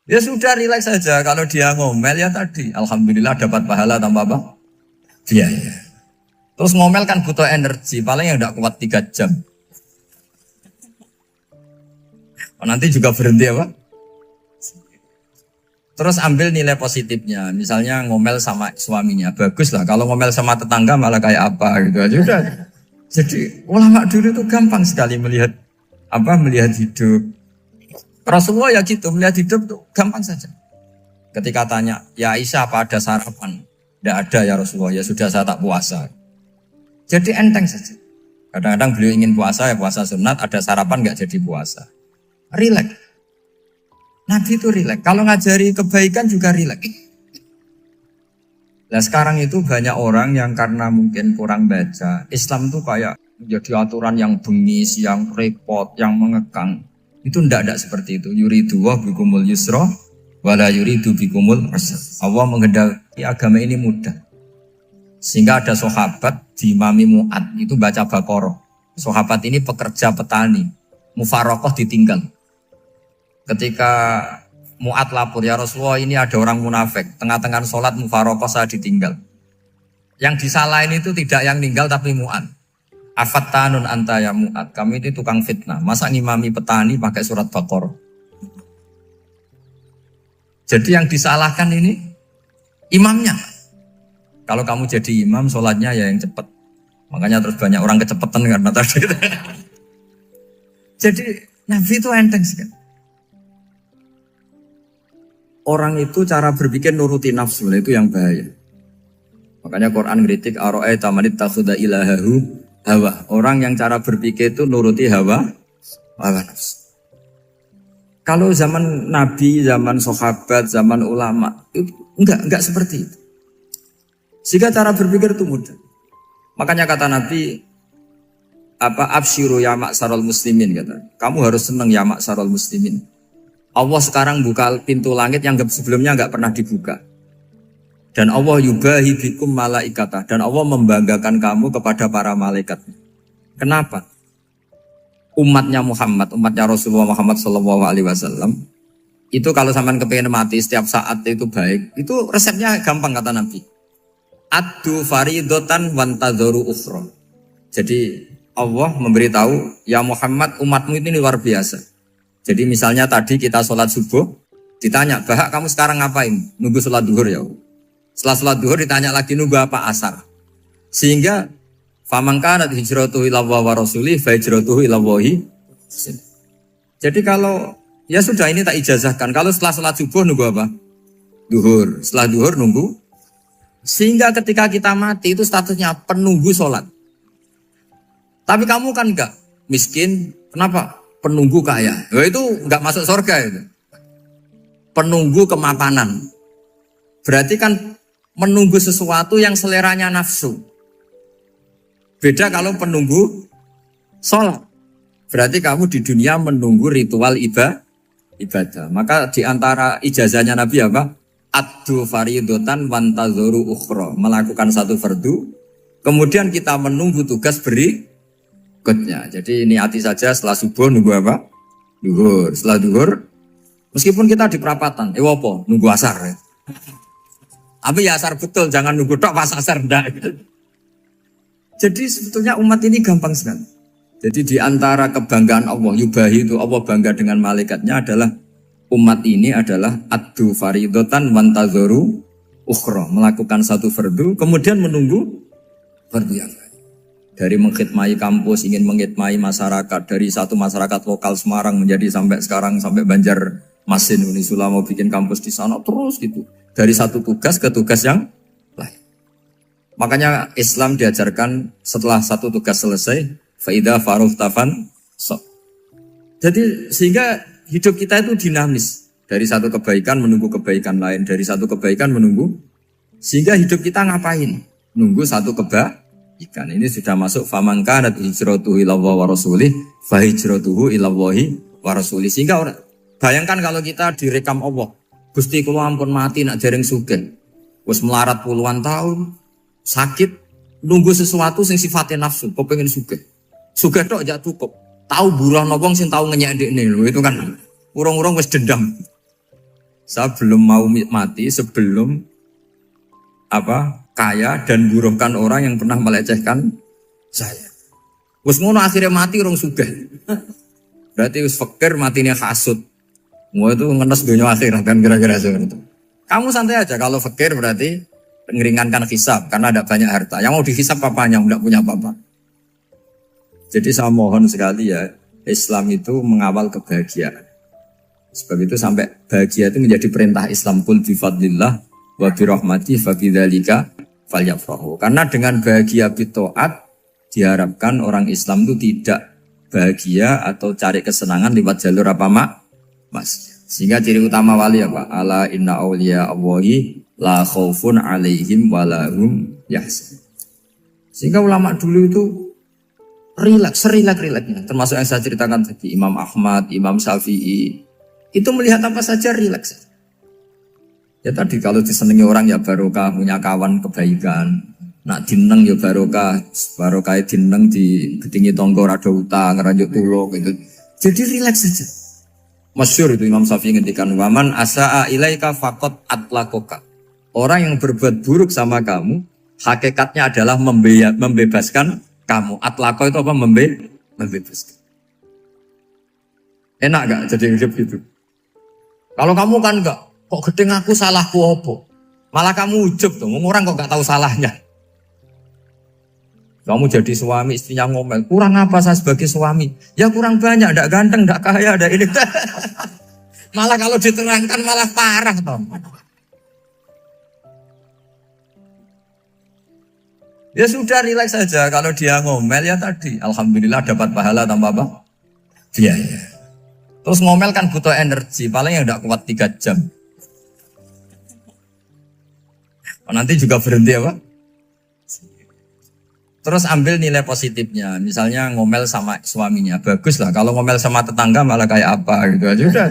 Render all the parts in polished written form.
Ya sudah rileks saja. Kalau dia ngomel ya tadi, alhamdulillah dapat pahala tanpa apa? Biaya. Terus ngomel kan butuh energi, paling yang tidak kuat 3 jam. Nanti juga berhenti apa? Terus ambil nilai positifnya, misalnya ngomel sama suaminya, bagus lah. Kalau ngomel sama tetangga malah kayak apa gitu aja udah. Jadi ulama dulu itu gampang sekali melihat apa? Melihat hidup. Rasulullah ya gitu, melihat hidup tuh gampang saja. Ketika tanya, ya Aisyah apa ada sarapan? Tidak ada ya Rasulullah, ya sudah saya tak puasa. Jadi enteng saja. Kadang-kadang beliau ingin puasa ya puasa sunat, ada sarapan nggak jadi puasa. Rileks. Nabi itu rileks. Kalau ngajari kebaikan juga rileks. Nah sekarang itu banyak orang yang karena mungkin kurang baca, Islam tuh kayak menjadi aturan yang bengis, yang repot, yang mengekang. Itu tidak seperti itu. Yuridu wa bikumul yusra wala yuridu bikumul usra. Allah menghendaki agama ini mudah. Sehingga ada sahabat di Imami Mu'ad itu baca Baqarah. Sahabat ini pekerja petani, mufarokoh ditinggal. Ketika Mu'ad lapor, ya Rasulullah ini ada orang munafik, tengah-tengah sholat mufarokoh saya ditinggal. Yang disalahin itu tidak yang ninggal tapi Mu'ad. Afattanun anta ya Mu'ad, kami itu tukang fitnah. Masa ngimami petani pakai surat Baqarah? Jadi yang disalahkan ini imamnya. Kalau kamu jadi imam, sholatnya ya yang cepat. Makanya terus banyak orang kecepatan karena tadi. Jadi Nabi itu enteng sekali. Orang itu cara berpikir nuruti nafsu, itu yang bahaya. Makanya Quran kritik ara'aita man ittakhadha ilahahu hawa. Orang yang cara berpikir itu nuruti hawa nafsu. Kalau zaman Nabi, zaman sahabat, zaman ulama itu enggak seperti itu. Sehingga cara berpikir itu mudah. Makanya kata Nabi absyiru ya ma'syaral muslimin kata. Kamu harus senang ya ma'syaral muslimin. Allah sekarang buka pintu langit yang sebelumnya enggak pernah dibuka. Dan Allah yubahi bikum malaikata. Dan Allah membanggakan kamu kepada para malaikat. Kenapa? Umatnya Muhammad, umatnya Rasulullah Muhammad SAW, itu kalau sampean kepengen mati setiap saat itu baik, itu resepnya gampang kata Nabi. Addu faridotan wantadzoru ukhra. Jadi Allah memberitahu, ya Muhammad umatmu ini luar biasa. Jadi misalnya tadi kita sholat subuh, ditanya, Bahak kamu sekarang ngapain? Nunggu sholat duhur ya. Setelah sholat duhur ditanya lagi nunggu apa asar. Sehingga faman kanat hijratuhu ila wa rasulih fa hijratuhu ila wahi. Jadi kalau ya sudah ini tak ijazahkan. Kalau setelah sholat subuh nunggu apa? Duhur. Setelah duhur nunggu. Sehingga ketika kita mati itu statusnya penunggu sholat. Tapi kamu kan enggak miskin. Kenapa? Penunggu kaya. Nah, itu enggak masuk surga itu. Penunggu kemapanan. Berarti kan menunggu sesuatu yang seleranya nafsu. Beda kalau penunggu sholat. Berarti kamu di dunia menunggu ritual ibadah. Maka di antara ijazahnya Nabi apa? Addu faridotan wantadzoru ukhra. Melakukan satu fardu. Kemudian kita menunggu tugas berikutnya. Jadi niati saja setelah subuh nunggu apa? Duhur. Setelah duhur, meskipun kita di perapatan, apa? Nunggu asar. Ya. Tapi ya asar betul, jangan nunggu tok pas asar enggak. Jadi sebetulnya umat ini gampang sekali. Jadi di antara kebanggaan Allah, yubahi itu Allah bangga dengan malaikatnya adalah umat ini adalah addu faridotan wantadzoru ukhra. Melakukan satu fardu, kemudian menunggu fardu yang lain. Dari mengkhidmati kampus, ingin mengkhidmati masyarakat. Dari satu masyarakat lokal Semarang menjadi sampai sekarang, sampai Banjarmasin. Unisula mau bikin kampus di sana, terus gitu. Dari satu tugas ke tugas yang lain. Makanya Islam diajarkan setelah satu tugas selesai, faida faruhtafan so. Jadi sehingga hidup kita itu dinamis. Dari satu kebaikan menunggu kebaikan lain, dari satu kebaikan menunggu. Sehingga hidup kita ngapain? Nunggu satu kebaikan. Ini sudah masuk faman kanat hijratuhu ila wa rasulih fa hijratuhu ila wahi wa rasulih. Sehingga bayangkan kalau kita direkam Allah, Gusti kula ampun mati nak dereng sugih. Wis melarat puluhan tahun, sakit, nunggu sesuatu sing sifatnya nafsu, kepengin sugih. Sugih tok aja cukup. Tahu buruh wong sing tahu ngenyek ndekne lho, itu kan urung-urung wis dendam. Saya belum mau mati sebelum kaya dan buruhkan orang yang pernah melecehkan saya. Wes ngono akhirnya mati orang sugih. Berarti wis fakir matine hasud. Mau itu ngenes dunia akhirat kan kira-kira seperti itu. Kamu santai aja kalau fakir berarti meringankan hisab karena ada banyak harta. Yang mau dihisab papanya enggak punya apa-apa. Jadi saya mohon sekali ya, Islam itu mengawal kebahagiaan. Sebab itu sampai bahagia itu menjadi perintah Islam, qul bi fadlillah wa bi rahmatihi fa bidzalika falyafrahu. Karena dengan bahagia bi taat diharapkan orang Islam itu tidak bahagia atau cari kesenangan lewat jalur Mas. Sehingga ciri utama wali apa? Ala inna awliya Allahi la khaufun alaihim wa lahum yahzanun. Sehingga ulama dulu itu rileks-rileksnya. Termasuk yang saya ceritakan tadi, Imam Ahmad, Imam Syafi'i. Itu melihat apa saja rileks. Ya tadi kalau disenangi orang ya barokah, punya kawan kebaikan. Nak dineng ya barokah dineng di gedingi tonggo rada utang, ngeranjuk tulung gitu. Jadi rileks saja. Masyhur itu Imam Syafi'i ngendikan waman asaa ilaika faqat atlakoka. Orang yang berbuat buruk sama kamu, hakikatnya adalah membebaskan kamu. Atlako itu apa? Membebaskan. Enak gak jadi hidup gitu? Kalau kamu kan enggak, kok gedeng aku salahku apa? Malah kamu ujub tuh, orang kok enggak tahu salahnya. Kamu jadi suami, istrinya ngomel, kurang apa saya sebagai suami? Ya kurang banyak, enggak ganteng, enggak kaya, enggak ini. Malah kalau diterangkan malah parah toh. Ya sudah rileks saja, kalau dia ngomel ya tadi, alhamdulillah dapat pahala tanpa apa? Biaya. Terus ngomel kan butuh energi, paling yang tidak kuat 3 jam. Nanti juga berhenti apa? Terus ambil nilai positifnya, misalnya ngomel sama suaminya, bagus lah. Kalau ngomel sama tetangga malah kayak apa gitu aja udah.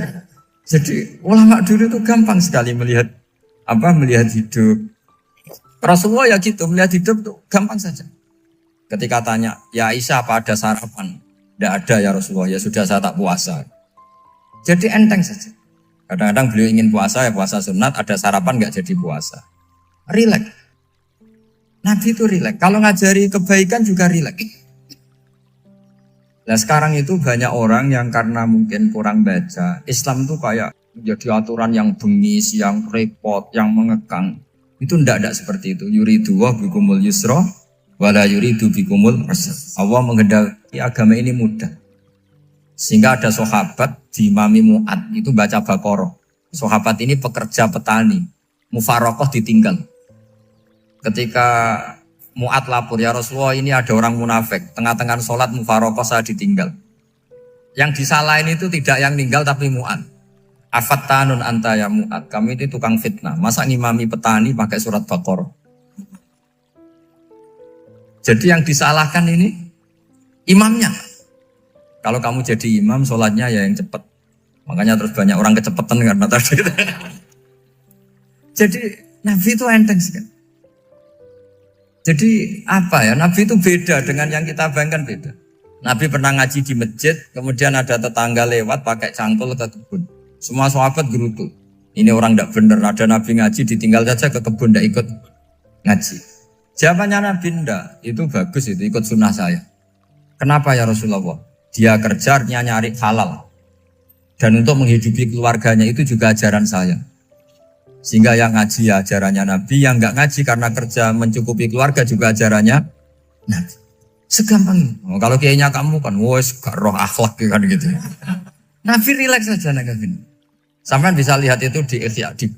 Jadi ulama dulu itu gampang sekali melihat hidup. Rasulullah ya gitu, melihat hidup tuh gampang saja. Ketika tanya, ya Aisyah apa ada sarapan? Tidak ada ya Rasulullah, ya sudah saya tak puasa. Jadi enteng saja. Kadang-kadang beliau ingin puasa, ya puasa sunat, ada sarapan nggak jadi puasa. Rileks. Nabi itu rileks. Kalau ngajari kebaikan juga rileks. Nah sekarang itu banyak orang yang karena mungkin kurang baca, Islam itu kayak menjadi aturan yang bengis, yang repot, yang mengekang. Itu tidak seperti itu. Yuridu wa bikumul yusra, wala yuridu bikumul usra. Allah menghendaki agama ini mudah. Sehingga ada sahabat di Imami Mu'ad itu baca Baqarah. Sahabat ini pekerja petani, mufarokoh ditinggal. Ketika Mu'ad lapor, ya Rasulullah ini ada orang munafik, tengah-tengah sholat mufarokoh saya ditinggal. Yang disalahin itu tidak yang ninggal tapi Mu'ad. Afattanun anta ya Mu'ad, kami ini tukang fitnah. Masa ngimami petani pakai surat Baqarah? Jadi yang disalahkan ini imamnya. Kalau kamu jadi imam, sholatnya ya yang cepat. Makanya terus banyak orang kecepatan karena tadi. Jadi Nabi itu enteng sekali. Jadi apa ya? Nabi itu beda dengan yang kita bayangkan beda. Nabi pernah ngaji di masjid, kemudian ada tetangga lewat pakai cangkul ke kebun. Semua sahabat gerutu. Ini orang tidak benar. Ada Nabi ngaji ditinggal saja ke kebun, tidak ikut ngaji. Jawabannya Nabi tidak. Itu bagus itu ikut sunnah saya. Kenapa ya Rasulullah? Dia kerja nyari halal. Dan untuk menghidupi keluarganya itu juga ajaran saya. Sehingga yang ngaji ya ajarannya Nabi, yang enggak ngaji karena kerja mencukupi keluarga juga ajarannya Nabi. Segampang ini. Oh, kalau kayaknya kamu kan, wes gak roh akhlak kan gitu. Nabi rileks saja Nabi. Sampai bisa lihat itu di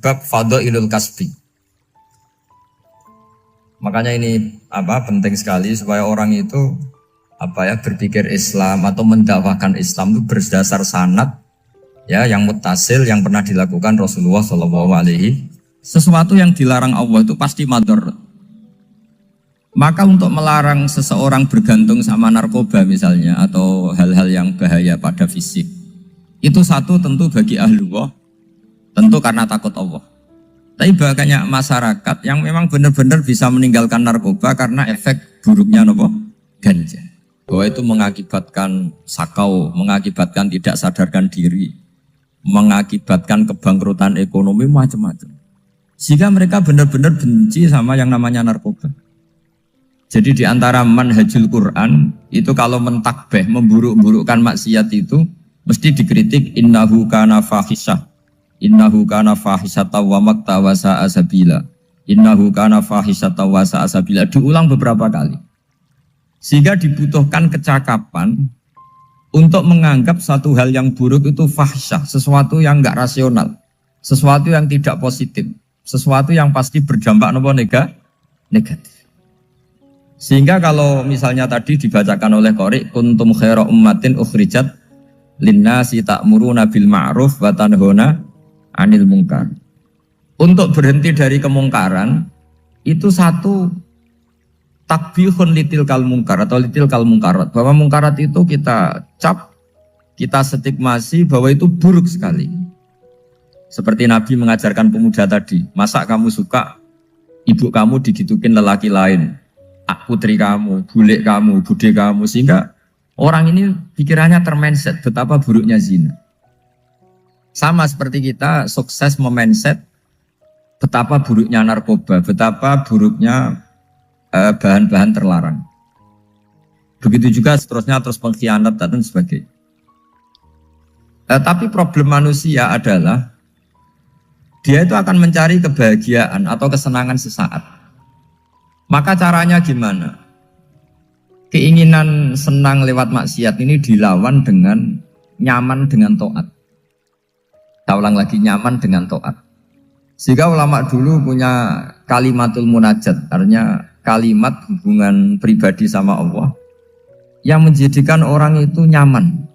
bab Fadhailul Kasbi. Makanya ini penting sekali supaya orang itu berpikir Islam atau mendakwakan Islam itu berdasar sanad ya yang muttasil yang pernah dilakukan Rasulullah SAW. Sesuatu yang dilarang Allah itu pasti madhar. Maka untuk melarang seseorang bergantung sama narkoba misalnya atau hal-hal yang bahaya pada fisik, itu satu tentu bagi ahlullah, tentu karena takut Allah. Tapi banyak masyarakat yang memang benar-benar bisa meninggalkan narkoba karena efek buruknya ganja. Bahwa itu mengakibatkan sakau, mengakibatkan tidak sadarkan diri. mengakibatkan kebangkrutan ekonomi macam-macam. Sehingga mereka benar-benar benci sama yang namanya narkoba. Jadi di antara manhajul Quran itu kalau mentakbih, memburuk-burukkan maksiat itu mesti dikritik innahu kana fahisyah. Innahu kana fahisyata wa makta wa sa'a sabila. Innahu kana fahisyata wa sa'a sabila. Diulang beberapa kali. Sehingga dibutuhkan kecakapan untuk menganggap satu hal yang buruk itu fahsyah, sesuatu yang enggak rasional, sesuatu yang tidak positif, sesuatu yang pasti berdampak negatif. Sehingga kalau misalnya tadi dibacakan oleh Qori, kuntum khaira ummatin ukhrijat linnasi ta'muruna bil ma'ruf wa tanhauna 'anil munkar. Untuk berhenti dari kemungkaran itu satu takbihun litil kal munkar atau litil kal munkarat, bahwa mungkarat itu kita cap, kita stigmasi bahwa itu buruk sekali. Seperti Nabi mengajarkan pemuda tadi, masa kamu suka ibu kamu digitukin lelaki lain, putri kamu, bule kamu, bude kamu, sehingga orang ini pikirannya termindset betapa buruknya zina. Sama seperti kita sukses memindset betapa buruknya narkoba, betapa buruknya bahan-bahan terlarang. Begitu juga seterusnya, terus pengkhianat dan sebagainya. Tapi problem manusia adalah dia itu akan mencari kebahagiaan atau kesenangan sesaat. Maka caranya gimana? Keinginan senang lewat maksiat ini dilawan dengan nyaman dengan taat. Saya ulang lagi, nyaman dengan taat. Sehingga ulama dulu punya kalimatul munajat, artinya kalimat hubungan pribadi sama Allah yang menjadikan orang itu nyaman.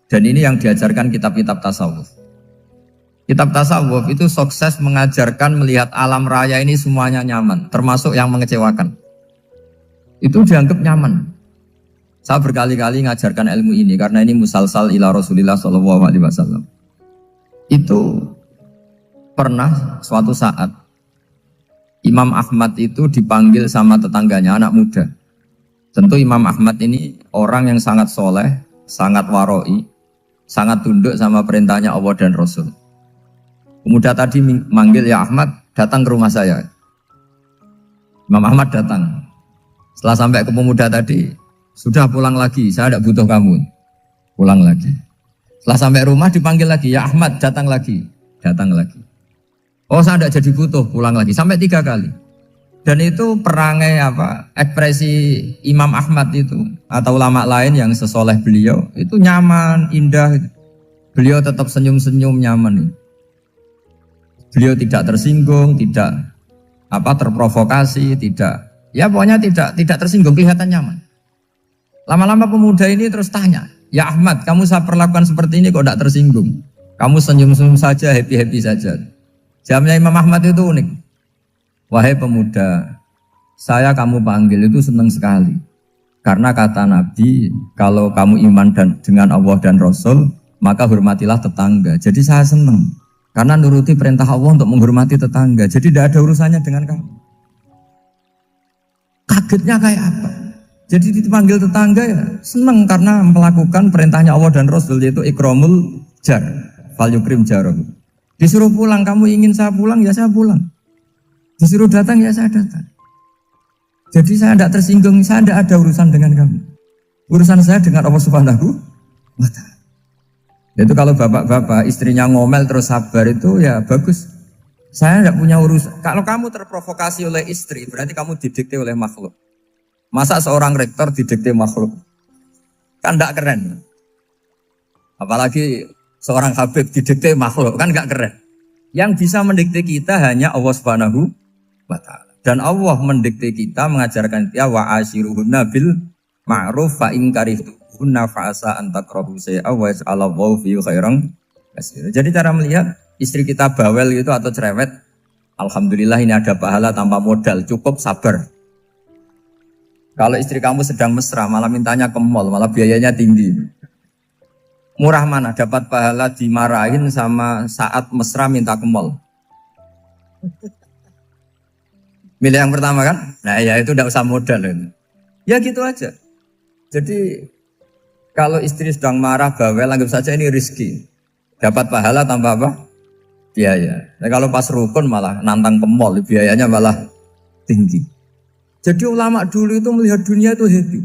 Dan ini yang diajarkan kitab-kitab tasawuf. Kitab tasawuf itu sukses mengajarkan melihat alam raya ini semuanya nyaman, termasuk yang mengecewakan. Itu dianggap nyaman. Saya berkali-kali mengajarkan ilmu ini karena ini musalsal ila Rasulillah SAW. Itu pernah suatu saat Imam Ahmad itu dipanggil sama tetangganya, anak muda. Tentu Imam Ahmad ini orang yang sangat soleh, sangat waroi, sangat tunduk sama perintahnya Allah dan Rasul. Pemuda tadi manggil, ya Ahmad, datang ke rumah saya. Imam Ahmad datang. Setelah sampai ke pemuda tadi, sudah pulang lagi, saya tidak butuh kamu. Pulang lagi. Setelah sampai rumah dipanggil lagi, ya Ahmad, datang lagi. Datang lagi. Oh, saya tidak jadi butuh, pulang lagi. Sampai 3 kali. Dan itu perangai ekspresi Imam Ahmad itu atau ulama lain yang sesoleh beliau itu nyaman, indah. Beliau tetap senyum-senyum, nyaman. Beliau tidak tersinggung, tidak terprovokasi, tidak, ya pokoknya tidak tersinggung, kelihatan nyaman. Lama-lama pemuda ini terus tanya, ya Ahmad, kamu saya perlakukan seperti ini kok tidak tersinggung? Kamu senyum-senyum saja, happy-happy saja. Jawabnya Imam Ahmad itu unik. Wahai pemuda, saya kamu panggil itu senang sekali. Karena kata Nabi, kalau kamu iman dengan Allah dan Rasul, maka hormatilah tetangga. Jadi saya senang. Karena nuruti perintah Allah untuk menghormati tetangga. Jadi tidak ada urusannya dengan kamu. Kagetnya kayak apa? Jadi dipanggil tetangga ya senang karena melakukan perintahnya Allah dan Rasul, yaitu ikramul jar, fal yukrim jarum. Disuruh pulang, kamu ingin saya pulang, ya saya pulang. Disuruh datang, ya saya datang. Jadi saya tidak tersinggung, saya tidak ada urusan dengan kamu. Urusan saya dengan Allah Subhanahu wa Ta'ala. Itu kalau bapak-bapak istrinya ngomel terus sabar itu ya bagus. Saya tidak punya urusan. Kalau kamu terprovokasi oleh istri, berarti kamu didikte oleh makhluk. Masa seorang rektor didikte makhluk? Kan tidak keren. Apalagi seorang Habib didikte makhluk, kan gak keren. Yang bisa mendikte kita hanya Allah Subhanahu wa Ta'ala. Dan Allah mendikte kita, mengajarkan kita wa ashiruhunna bil ma'ruf fa in karihtuhunna fa asa an takrahu shay'an wa yaj'alallahu fi khairan katsira. Jadi cara melihat istri kita bawel gitu atau cerewet, alhamdulillah ini ada pahala tanpa modal, cukup sabar. Kalau istri kamu sedang mesra malah mintanya ke mall, malah biayanya tinggi. Murah mana dapat pahala dimarahin sama saat mesra minta ke mall? Milih yang pertama kan? Nah ya itu tidak usah modal ini. Ya gitu aja. Jadi kalau istri sedang marah bawel, anggap saja ini rezeki. Dapat pahala tanpa apa? Biaya. Nah, kalau pas rukun malah nantang ke mall, biayanya malah tinggi. Jadi ulama dulu itu melihat dunia itu happy.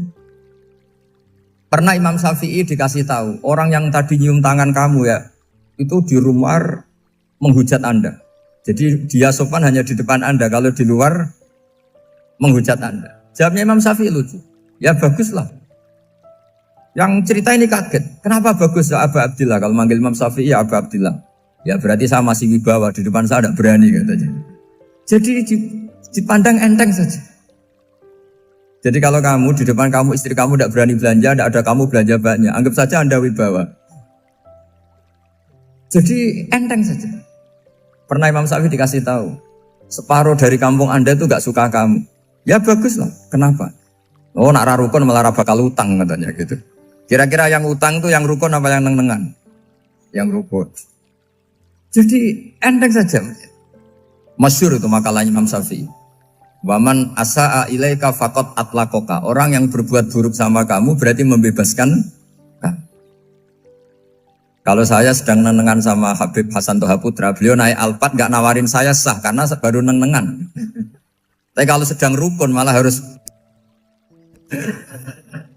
Pernah Imam Syafi'i dikasih tahu, orang yang tadi nyium tangan kamu ya, itu di rumah menghujat Anda. Jadi dia sopan hanya di depan Anda, kalau di luar menghujat Anda. Jawabnya Imam Syafi'i lucu. Ya baguslah. Yang cerita ini kaget. Kenapa bagus ya Aba Abdillah? Kalau manggil Imam Syafi'i ya Aba Abdillah. Ya berarti saya masih wibawa, di depan saya tidak berani katanya. Jadi dipandang enteng saja. Jadi kalau kamu di depan kamu istri kamu tidak berani belanja, tidak ada kamu belanja banyak, anggap saja Anda wibawa. Jadi enteng saja. Pernah Imam Syafi'i dikasih tahu, separuh dari kampung Anda itu gak suka kamu. Ya bagus lah. Kenapa? Oh nak rukun malah bakal utang katanya gitu. Kira-kira yang utang itu yang rukun apa yang neng-nengan? Yang rukun. Jadi enteng saja. Masyhur itu makalahnya Imam Syafi'i. Waman asa'a ilaika faqad atlaqaka. Orang yang berbuat buruk sama kamu berarti membebaskan kamu. Kalau saya sedang nenengan sama Habib Hasan Toha Putra, beliau naik Alphard gak nawarin saya sah karena baru nenengan. Tapi kalau sedang rukun malah harus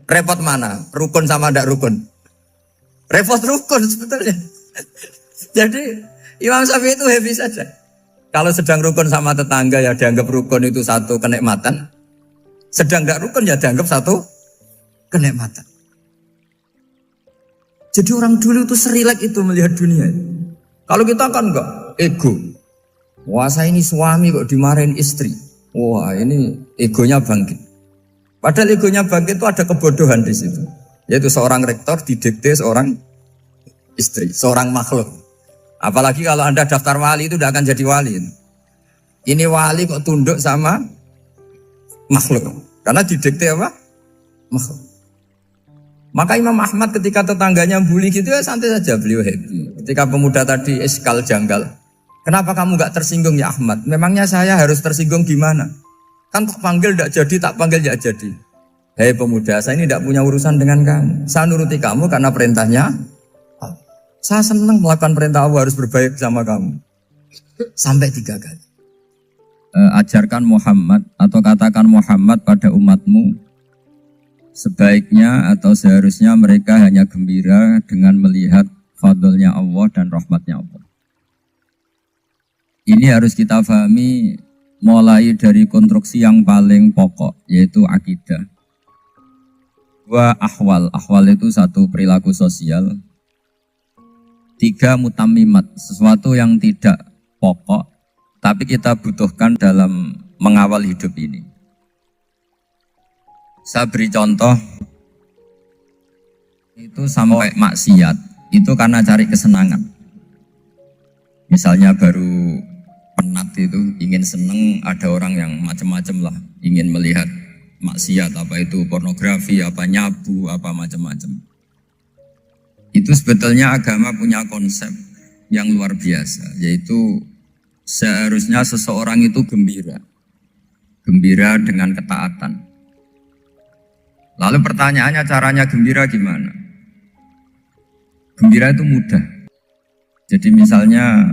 repot mana? Rukun sama ndak rukun? Repot rukun sebetulnya. Jadi Imam Syafi'i itu happy saja. Kalau sedang rukun sama tetangga ya dianggap rukun itu satu kenikmatan. Sedang ndak rukun ya dianggap satu kenikmatan. Jadi orang dulu itu serilek itu melihat dunia. Kalau kita kan enggak, ego. Wah saya ini suami kok dimarahin istri. Wah ini egonya bangkit. Padahal egonya bangkit itu ada kebodohan di situ. Yaitu seorang rektor didikte seorang istri, seorang makhluk. Apalagi kalau Anda daftar wali itu tidak akan jadi wali. Ini wali kok tunduk sama makhluk. Karena didikte apa? Makhluk. Maka Imam Ahmad ketika tetangganya bully gitu ya santai saja beliau happy. Ketika pemuda tadi eskal janggal. Kenapa kamu gak tersinggung ya Ahmad? Memangnya saya harus tersinggung gimana? Kan tak panggil tidak jadi, tak panggil tidak jadi. Hei pemuda, saya ini tidak punya urusan dengan kamu. Saya nuruti kamu karena perintahnya. Saya senang melakukan perintah Allah harus berbaik sama kamu. Sampai 3 kali. Ajarkan Muhammad atau katakan Muhammad pada umatmu. Sebaiknya atau seharusnya mereka hanya gembira dengan melihat fadlnya Allah dan rahmatnya Allah. Ini harus kita pahami mulai dari konstruksi yang paling pokok, yaitu akidah. 2 ahwal. Ahwal itu 1 perilaku sosial. 3 mutammimat, sesuatu yang tidak pokok, tapi kita butuhkan dalam mengawal hidup ini. Saya beri contoh, itu sampai maksiat, itu karena cari kesenangan. Misalnya baru penat itu, ingin seneng, ada orang yang macam-macam lah, ingin melihat maksiat, apa itu pornografi, apa nyabu, apa macam-macam. Itu sebetulnya agama punya konsep yang luar biasa, yaitu seharusnya seseorang itu gembira. Gembira dengan ketaatan. Lalu pertanyaannya caranya gembira gimana? Gembira itu mudah. Jadi misalnya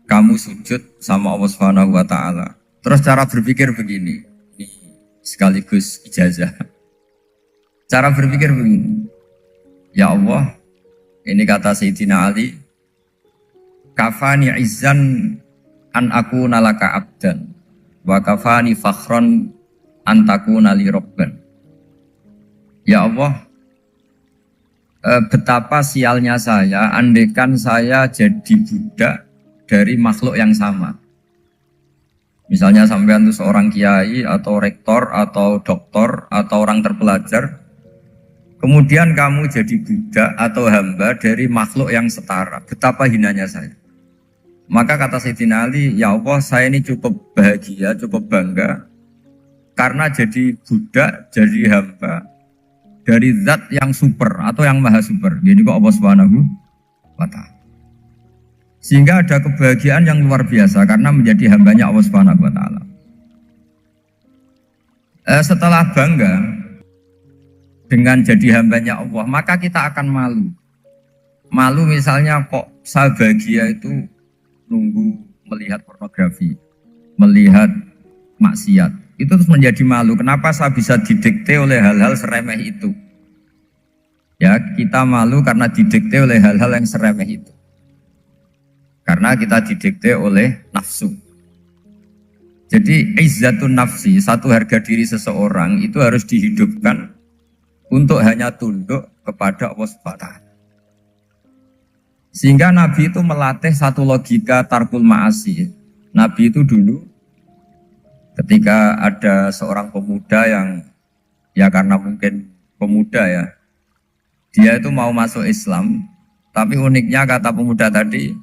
kamu sujud sama Allah Subhanahu wa taala. Terus cara berpikir begini. Ini sekaligus ijazah. Cara berpikir begini. Ya Allah, ini kata Sayyidina Ali, kafani izzan an akuna laka abdan wa kafani fakhron an takuna li rabban. Ya Allah, betapa sialnya saya andaikan saya jadi budak dari makhluk yang sama. Misalnya sampean itu seorang kiai atau rektor atau doktor atau orang terpelajar, kemudian kamu jadi budak atau hamba dari makhluk yang setara. Betapa hinanya saya. Maka kata Sayyidina Ali, ya Allah saya ini cukup bahagia, cukup bangga. Karena jadi budak, jadi hamba dari zat yang super atau yang maha super. Jadi kok Allah Subhanahu wa ta'ala. Sehingga ada kebahagiaan yang luar biasa karena menjadi hambanya Allah Subhanahu wa ta'ala. Setelah bangga dengan jadi hambanya Allah, maka kita akan malu. Malu misalnya kok saya bahagia itu nunggu melihat pornografi, melihat maksiat. Itu terus menjadi malu. Kenapa saya bisa didikte oleh hal-hal seremeh itu? Ya, kita malu karena didikte oleh hal-hal yang seremeh itu. Karena kita didikte oleh nafsu. Jadi izzatun nafsi, satu harga diri seseorang itu harus dihidupkan untuk hanya tunduk kepada Allah SWT. Sehingga Nabi itu melatih satu logika tarkul ma'asi. Nabi itu dulu ketika ada seorang pemuda yang ya karena mungkin pemuda ya, dia itu mau masuk Islam, tapi uniknya kata pemuda tadi,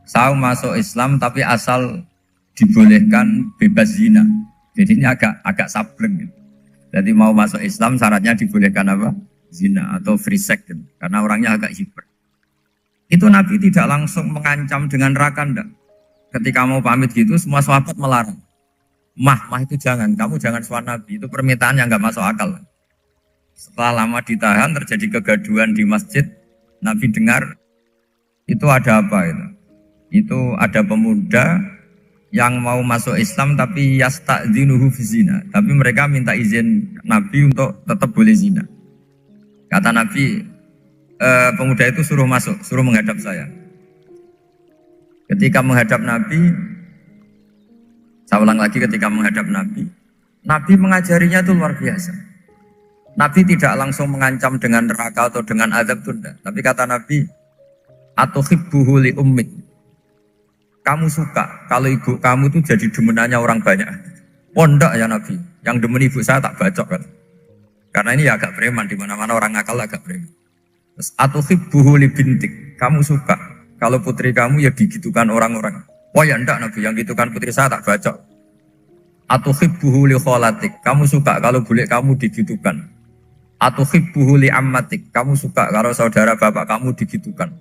saya masuk Islam tapi asal dibolehkan bebas zina. Jadi ini agak sableng gitu. Jadi mau masuk Islam syaratnya dibolehkan apa? Zina atau free sex gitu. Karena orangnya agak hiper. Itu Nabi tidak langsung mengancam dengan neraka enggak. Ketika mau pamit gitu semua sahabat melarang. Mah itu jangan, kamu jangan suan Nabi, itu permintaan yang enggak masuk akal. Setelah lama ditahan terjadi kegaduhan di masjid, Nabi dengar itu ada apa itu? Itu ada pemuda yang mau masuk Islam tapi yasta'dzinuhu fi zina. Tapi mereka minta izin Nabi untuk tetap boleh zina. Kata Nabi, pemuda itu suruh masuk, suruh menghadap saya. Ketika menghadap Nabi, saya ulang lagi ketika menghadap Nabi, Nabi mengajarinya itu luar biasa. Nabi tidak langsung mengancam dengan neraka atau dengan azab tunda. Tapi kata Nabi, atuhibbuhu li ummik. Kamu suka kalau ibu kamu itu jadi demenannya orang banyak. Pondok ya Nabi, yang demen ibu saya tak bacok kan. Karena ini ya agak preman, di mana-mana orang nakal agak preman. Terus atuhibbuhu li bintik. Kamu suka kalau putri kamu ya digitukan orang-orang. Oh ya enggak Nabi, yang gitukan putri saya tak bacok. Atuhibbuhu li kholatik. Kamu suka kalau bule kamu digitukan. Atuhibbuhu li ammatik. Kamu suka kalau saudara bapak kamu digitukan.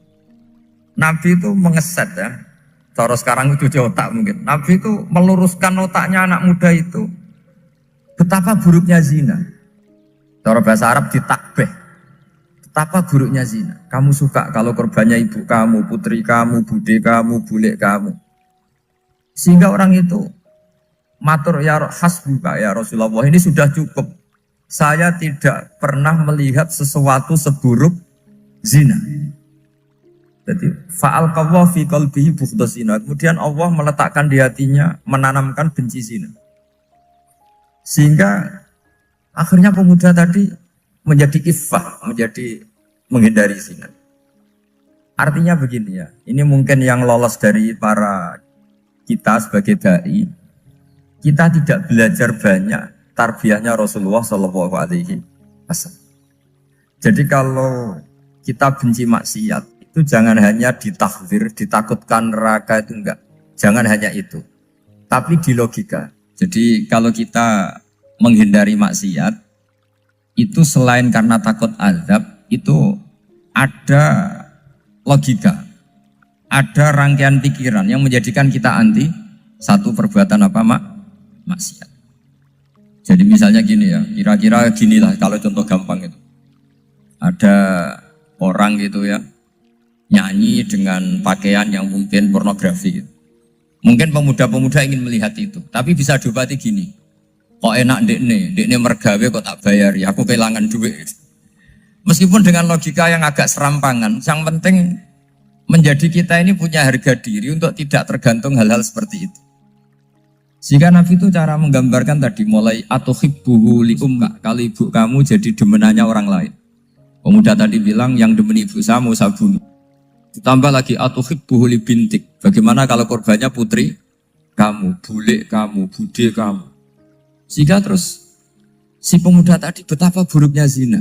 Nabi itu mengeset ya. Cara sekarang itu otak mungkin. Nabi itu meluruskan otaknya anak muda itu. Betapa buruknya zina. Cara bahasa Arab ditakbih. Betapa buruknya zina. Kamu suka kalau korbannya ibu kamu, putri kamu, bude kamu, bule kamu. Sehingga orang itu matur ya hasbuka ya Rasulullah, ini sudah cukup. Saya tidak pernah melihat sesuatu seburuk zina. Jadi fa'al qawwa fi qalbihi bughdha zina. Kemudian Allah meletakkan di hatinya, menanamkan benci zina. Sehingga akhirnya pemuda tadi menjadi iffah, menjadi menghindari zina. Artinya begini ya, ini mungkin yang lolos dari para kita sebagai dai, kita tidak belajar banyak tarbiyahnya Rasulullah Shallallahu Alaihi Wasallam. Jadi kalau kita benci maksiat, itu jangan hanya ditakhzir, ditakutkan neraka itu enggak. Jangan hanya itu. Tapi di logika. Jadi kalau kita menghindari maksiat, itu selain karena takut azab, itu ada logika. Ada rangkaian pikiran yang menjadikan kita anti satu perbuatan apa maksiat. Jadi misalnya gini ya, kira-kira ginilah kalau contoh gampang itu. Ada orang gitu ya, nyanyi dengan pakaian yang mungkin pornografi gitu. Mungkin pemuda-pemuda ingin melihat itu, tapi bisa diobati gini. Kok enak dekne mergawe kok tak bayar ya, aku kehilangan duit. Meskipun dengan logika yang agak serampangan, yang penting menjadi kita ini punya harga diri untuk tidak tergantung hal-hal seperti itu. Sehingga Nabi itu cara menggambarkan tadi mulai atuhibbuhu li ummik, kalau ibu kamu jadi demenannya orang lain. Pemuda tadi bilang yang demen ibu saya mau saya bunuh. Ditambah lagi atuhibbuhu li bintik. Bagaimana kalau korbannya putri kamu, bule kamu, bude kamu. Sehingga terus si pemuda tadi betapa buruknya zina.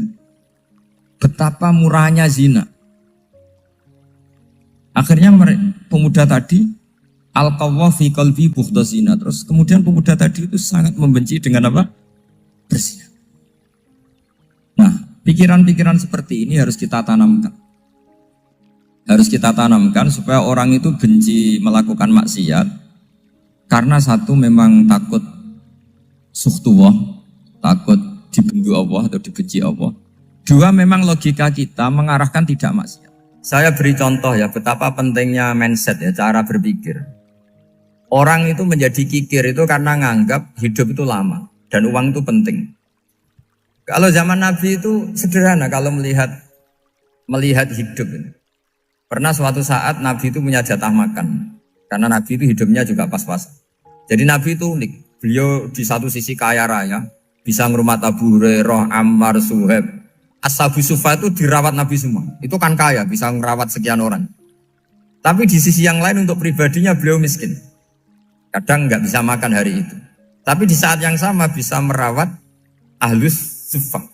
Betapa murahnya zina. Akhirnya pemuda tadi al-qawwa fi qalbi bughdha zina. Terus kemudian pemuda tadi itu sangat membenci dengan apa? Berzina. Nah, pikiran-pikiran seperti ini harus kita tanamkan. Harus kita tanamkan supaya orang itu benci melakukan maksiat. Karena satu memang takut sukhtuwah, takut dibendu Allah atau dibenci Allah. Dua memang logika kita mengarahkan tidak maksiat. Saya beri contoh ya betapa pentingnya mindset ya, cara berpikir. Orang itu menjadi kikir itu karena nganggap hidup itu lama dan uang itu penting. Kalau zaman Nabi itu sederhana kalau melihat hidup ini. Pernah suatu saat Nabi itu punya jatah makan. Karena Nabi itu hidupnya juga pas-pasan. Jadi Nabi itu unik. Beliau di satu sisi kaya raya, bisa ngerumat Abu Hurairah, Ammar, Suhaib. Ashabu Sufa itu dirawat Nabi semua. Itu kan kaya, bisa ngerawat sekian orang. Tapi di sisi yang lain untuk pribadinya beliau miskin. Kadang nggak bisa makan hari itu. Tapi di saat yang sama bisa merawat Ahlus Sufa.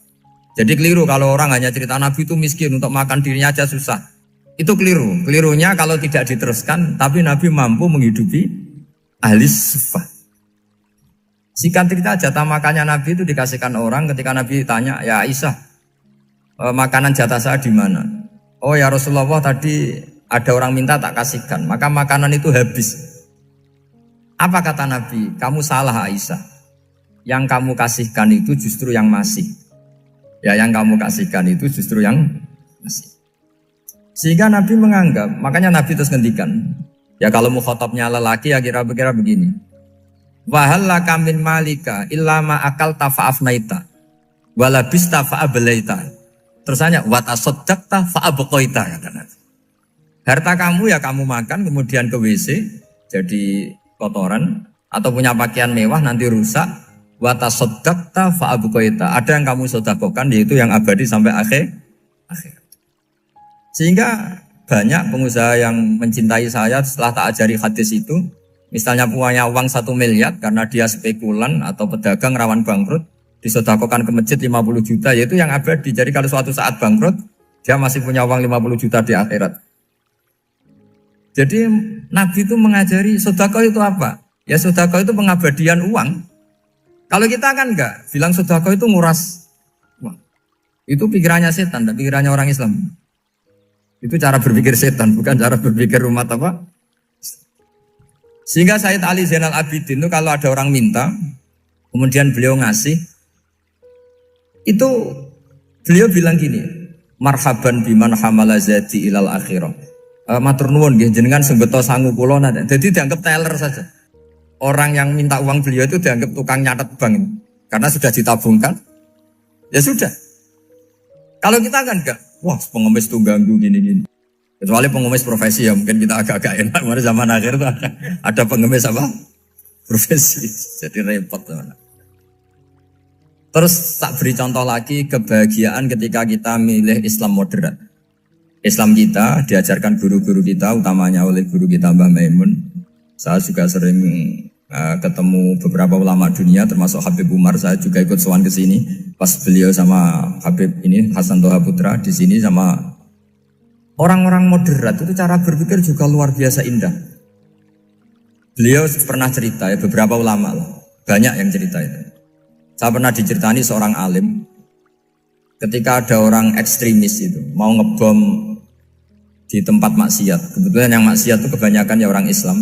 Jadi keliru kalau orang hanya cerita Nabi itu miskin, untuk makan dirinya aja susah. Itu keliru. Kelirunya kalau tidak diteruskan, tapi Nabi mampu menghidupi ahli sufa. Singkat cerita jatah makannya Nabi itu dikasihkan orang ketika Nabi tanya, ya Aisyah, makanan jatah saya di mana? Oh ya Rasulullah, tadi ada orang minta tak kasihkan, maka makanan itu habis. Apa kata Nabi? Kamu salah Aisyah. Yang kamu kasihkan itu justru yang masih. Ya yang kamu kasihkan itu justru yang masih. Sehingga Nabi menganggap, makanya Nabi terus ngendikan, ya kalau mukhatabnya lelaki ya kira-kira begini. Wahallaka min malika illa ma akalta fa'afnaita walabista fa'ablaita. Terus hanya wa tasaddaqta fa'abqaita kata Nabi. Harta kamu ya kamu makan kemudian ke WC jadi kotoran atau punya pakaian mewah nanti rusak. Wa tasaddaqta fa'abqaita. Ada yang kamu sedekahkan yaitu yang abadi sampai akhir. Sehingga banyak pengusaha yang mencintai saya setelah tak ajari hadis itu, misalnya punya uang 1 miliar karena dia spekulan atau pedagang rawan bangkrut, disedekahkan ke masjid 50 juta, yaitu yang abadi. Jadi kalau suatu saat bangkrut, dia masih punya uang 50 juta di akhirat. Jadi Nabi itu mengajari sedekah itu apa? Ya sedekah itu pengabadian uang. Kalau kita kan enggak, bilang sedekah itu nguras uang. Itu pikirannya setan, dan pikirannya orang Islam. Itu cara berpikir setan, bukan cara berpikir umat apa. Sehingga Sayyid Ali Zainal Abidin itu kalau ada orang minta, kemudian beliau ngasih, itu beliau bilang gini, marhaban biman hamala zati ilal akhirah. Matur nuwun nggih jenengan sing beto sangu kula nate. Jadi dianggap teller saja. Orang yang minta uang beliau itu dianggap tukang nyatet bank karena sudah ditabungkan. Ya sudah. Kalau kita kan enggak, wah pengemis tuh ganggu gini-gini. Kecuali pengemis profesi ya mungkin kita agak-agak enak. Karena zaman akhir tuh ada pengemis apa? Profesi. Jadi repot teman. Terus tak beri contoh lagi kebahagiaan ketika kita milih Islam moderat. Islam kita diajarkan guru-guru kita, utamanya oleh guru kita Mbah Maimun. Saya juga sering ketemu beberapa ulama dunia termasuk Habib Umar. Saya juga ikut sowan ke sini pas beliau sama Habib ini Hasan Toha Putra di sini sama orang-orang moderat. Itu cara berpikir juga luar biasa indah. Beliau pernah cerita ya, beberapa ulama lah, banyak yang cerita itu. Saya pernah diceritani seorang alim ketika ada orang ekstremis itu mau ngebom di tempat maksiat. Kebetulan yang maksiat itu kebanyakan ya orang Islam.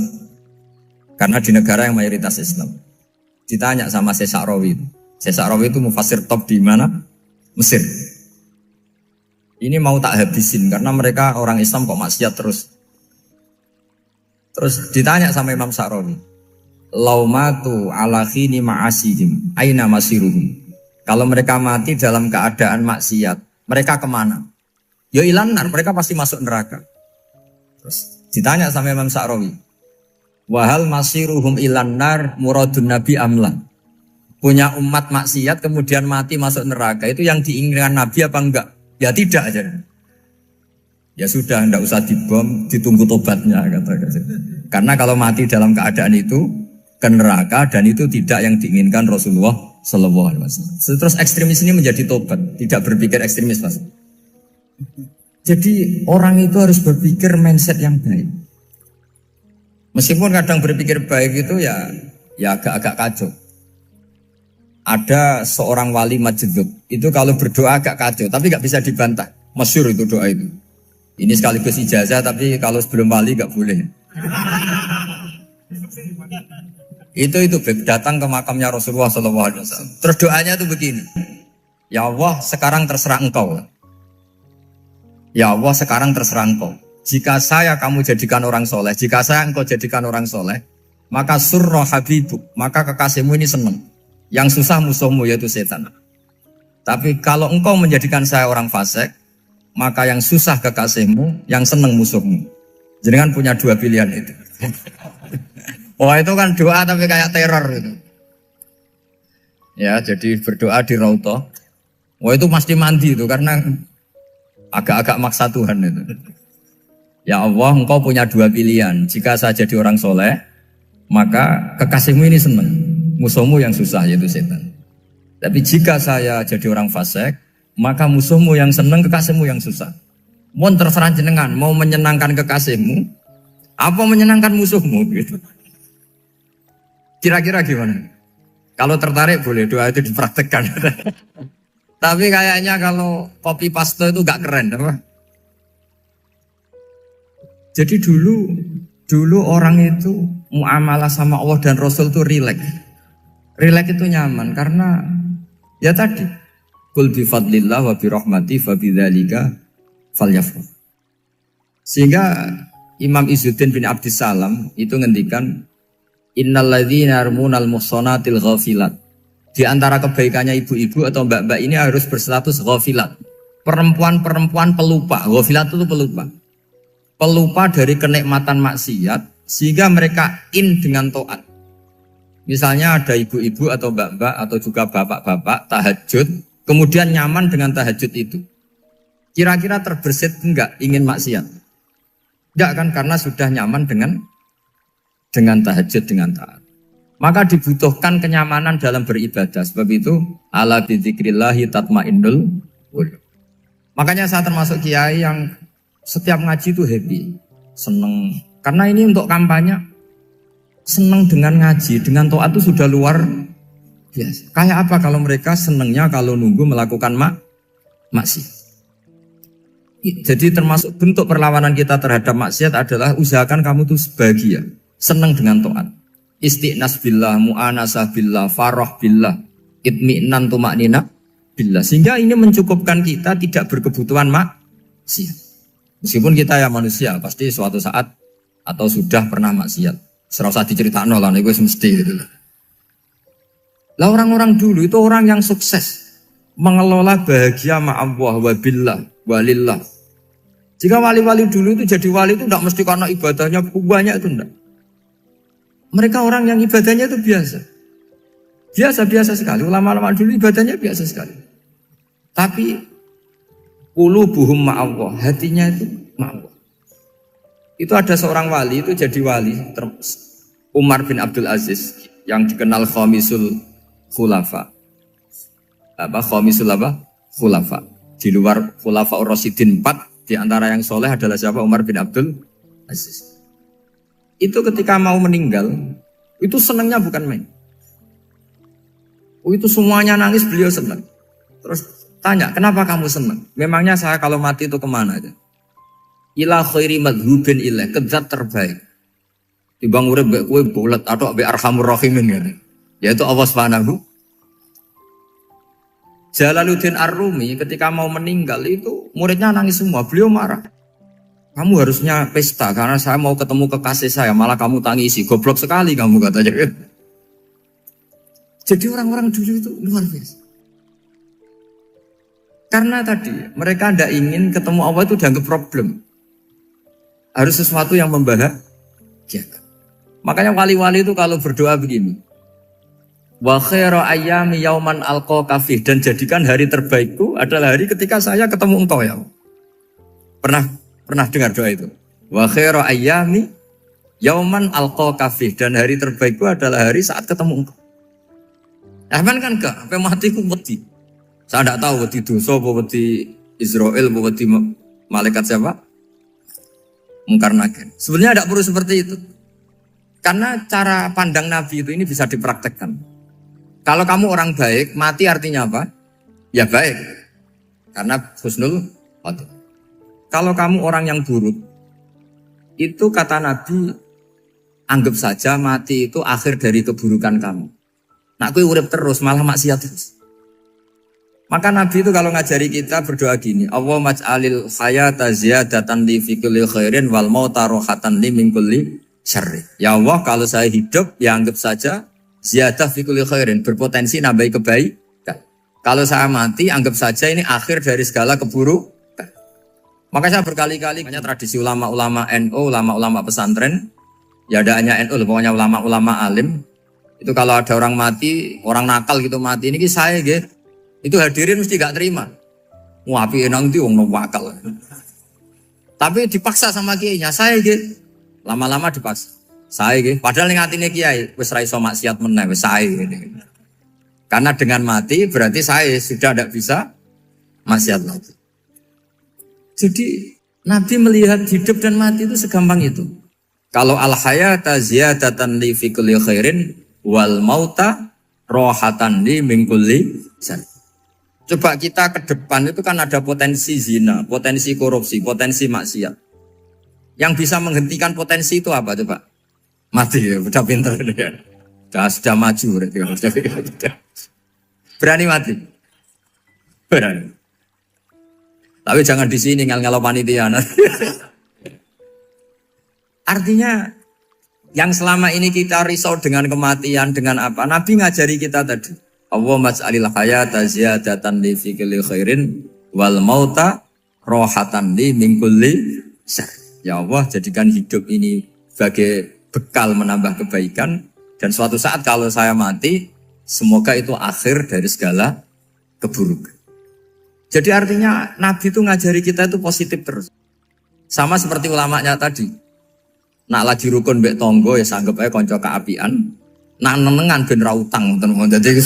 Karena di negara yang mayoritas Islam. Ditanya sama Syekh Sa'rawi. Syekh Sa'rawi itu mufassir top di mana? Mesir. Ini mau tak habisin karena mereka orang Islam kok maksiat terus. Terus ditanya sama Imam Sa'rawi. Laumatu ala khini ma'asihim aina masiruhum. Kalau mereka mati dalam keadaan maksiat, mereka kemana? Ya ilanar, mereka pasti masuk neraka. Terus ditanya sama Imam Sa'rawi. Wahal masiruhum ilanar muradun nabi amlan. Punya umat maksiat kemudian mati masuk neraka, itu yang diinginkan Nabi apa enggak? Ya tidak aja. Ya sudah, enggak usah dibom, ditunggu tobatnya kata. Karena kalau mati dalam keadaan itu ke neraka dan itu tidak yang diinginkan Rasulullah Sallallahu Alaihi Wasallam. Terus ekstremis ini menjadi tobat, tidak berpikir ekstremis Mas. Jadi orang itu harus berpikir mindset yang baik. Meskipun kadang berpikir baik itu ya agak-agak kacau. Ada seorang wali majdzub, itu kalau berdoa agak kacau, tapi gak bisa dibantah. Masyhur itu doa itu. Ini sekaligus ijazah, tapi kalau sebelum wali gak boleh. Itu datang ke makamnya Rasulullah SAW. Terus doanya itu begini. Ya Allah, sekarang terserah engkau. Ya Allah, sekarang terserah engkau. Jika saya kamu jadikan orang soleh, jika saya engkau jadikan orang soleh, maka surra habibuk, maka kekasihmu ini senang. Yang susah musuhmu yaitu setan. Tapi kalau engkau menjadikan saya orang fasik, maka yang susah kekasihmu, yang senang musuhmu. Jadi kan punya dua pilihan itu. Wah itu kan doa tapi kayak teror itu. Ya jadi berdoa di Raudhah. Wah itu pasti mandi itu karena agak-agak maksa Tuhan itu. Ya Allah, engkau punya dua pilihan. Jika saya jadi orang soleh, maka kekasihmu ini senang. Musuhmu yang susah yaitu setan. Tapi jika saya jadi orang fasik, maka musuhmu yang senang, kekasihmu yang susah. Mohon terserah jenengan, mau menyenangkan kekasihmu, apa menyenangkan musuhmu gitu. Kira-kira gimana? Kalau tertarik boleh doa itu dipraktekkan. Tapi kayaknya kalau copy paste itu gak keren, apa? Jadi dulu orang itu muamalah sama Allah dan Rasul itu rileks. Rileks itu nyaman karena ya tadi kul bi fadlillah wa bi rahmati fa bidzalika falyafrah. Sehingga Imam Izzuddin bin Abdissalam itu ngendikan innalladzina yarmunal muhsanatil ghafilat. Di antara kebaikannya ibu-ibu atau mbak-mbak ini harus berstatus ghafilat. Perempuan-perempuan pelupa. Ghafilat itu pelupa. Pelupa dari kenikmatan maksiat sehingga mereka dengan taat. Misalnya ada ibu-ibu atau mbak-mbak atau juga bapak-bapak tahajud, kemudian nyaman dengan tahajud itu. Kira-kira terbersit enggak ingin maksiat? Enggak kan, karena sudah nyaman dengan tahajud, dengan taat. Maka dibutuhkan kenyamanan dalam beribadah. Sebab itu ala bidzikrillahi tatmainnul qulub. Makanya saya termasuk kiai yang setiap ngaji itu happy, seneng. Karena ini untuk kampanye, seneng dengan ngaji, dengan taat itu sudah luar biasa. Kayak apa kalau mereka senengnya kalau nunggu melakukan maksiat. Jadi termasuk bentuk perlawanan kita terhadap maksiat adalah usahakan kamu tuh bahagia, seneng dengan taat. Istiqnas billah, mu'anasah billah, farah billah, itmi'nan tumaknina billah. Sehingga ini mencukupkan kita tidak berkebutuhan maksiat. Meskipun kita ya manusia, pasti suatu saat atau sudah pernah maksiat. Serasa diceritakan lah, itu mesti gitu. Lah orang-orang dulu itu orang yang sukses mengelola bahagia ma'allah wa billah walillah. Jika wali-wali dulu itu jadi wali itu tidak mesti karena ibadahnya banyak, itu enggak. Mereka orang yang ibadahnya itu biasa. Biasa-biasa sekali. Ulama-ulama dulu ibadahnya biasa sekali. Tapi qulubuhum ma'allah, hatinya itu ma'allah. Itu ada seorang wali itu jadi wali, Umar bin Abdul Aziz yang dikenal khamisul khulafa. Khamisul khulafa. Di luar khulafa Ar-Rasyidin 4, di antara yang soleh adalah siapa? Umar bin Abdul Aziz. Itu ketika mau meninggal, itu senangnya bukan main. Itu semuanya nangis, beliau senang. Terus tanya, kenapa kamu senang? Memangnya saya kalau mati itu kemana aja? Ila khairi madhubin ilah, ke zat terbaik. Dibang urip mbek kowe bolet atau mbek arhamur rahimin gitu. Yaitu Allah Subhanahu. Jalaluddin Ar-Rumi ketika mau meninggal itu muridnya nangis semua, beliau marah. Kamu harusnya pesta karena saya mau ketemu kekasih saya, malah kamu tangisi, goblok sekali kamu katanya. Jadi orang-orang dulu itu luar biasa. Karena tadi mereka tidak ingin ketemu Allah itu dianggap problem. Harus sesuatu yang membahagiakan. Makanya wali-wali itu kalau berdoa begini. Wa khairu ayyami yauman alqa kafih, dan jadikan hari terbaikku adalah hari ketika saya ketemu engkau ya. Pernah dengar doa itu? Wa khairu ayyami yauman alqa kafih, dan hari terbaikku adalah hari saat ketemu engkau. Aman kan enggak? Sampai mati ku wedi. Saya tidak tahu wedi dosa apa wedi Israel apa wedi malaikat siapa? Mungkar Nakir. Sebenarnya tidak perlu seperti itu. Karena cara pandang Nabi itu ini bisa dipraktekkan. Kalau kamu orang baik, mati artinya apa? Ya baik. Karena husnul khotimah. Kalau kamu orang yang buruk, itu kata Nabi, anggap saja mati itu akhir dari keburukan kamu. Nah, aku urip terus, malah maksiat terus. Maka Nabi itu kalau ngajari kita berdoa gini, Allah maj'alil hayata ziyadatan li fi kulli khairin wal mauta rohatan li min kulli syarri. Ya Allah, kalau saya hidup ya anggap saja ziyadah fi kulli khairin, berpotensi nambahi kebaikan. Kalau saya mati anggap saja ini akhir dari segala keburukan. Maka saya berkali-kali banyak tradisi ulama-ulama NU, ulama-ulama pesantren, ya ada hanya NU, pokoknya ulama-ulama alim. Itu kalau ada orang mati, orang nakal gitu mati, ini saya gitu. Itu hadirin mesti gak terima. Wapi enang itu wong wakal. Tapi dipaksa sama kiainya, saya gitu. Lama-lama dipaksa. Saya gitu. Padahal yang ngatine kiai, wis ra iso maksiat meneh, wis saya gitu. Karena dengan mati berarti saya sudah tidak bisa maksiat lagi. Jadi Nabi melihat hidup dan mati itu segampang itu. Kalau al-hayata ziyadatan li fi kulli khairin wal mauta rohatan li min kulli syarr. Coba kita ke depan itu kan ada potensi zina, potensi korupsi, potensi maksiat. Yang bisa menghentikan potensi itu apa coba? Mati ya, udah pintar ya. Sudah maju berarti. Berani mati? Berani. Tapi jangan di sini ngel-ngelo panitia. Artinya yang selama ini kita risau dengan kematian, dengan apa? Nabi ngajari kita tadi. Allah mas'alil hayata ziyadatan li fi kulli khairin wal mauta rohatan li min kulli syarr. Ya Allah, jadikan hidup ini sebagai bekal menambah kebaikan, dan suatu saat kalau saya mati, semoga itu akhir dari segala keburukan. Jadi artinya Nabi itu ngajari kita itu positif terus. Sama seperti ulamanya tadi. Nak lagi rukun mbek tonggo ya sanggep ae kanca keapian. Nak nenengan ben ra utang teman. Jadi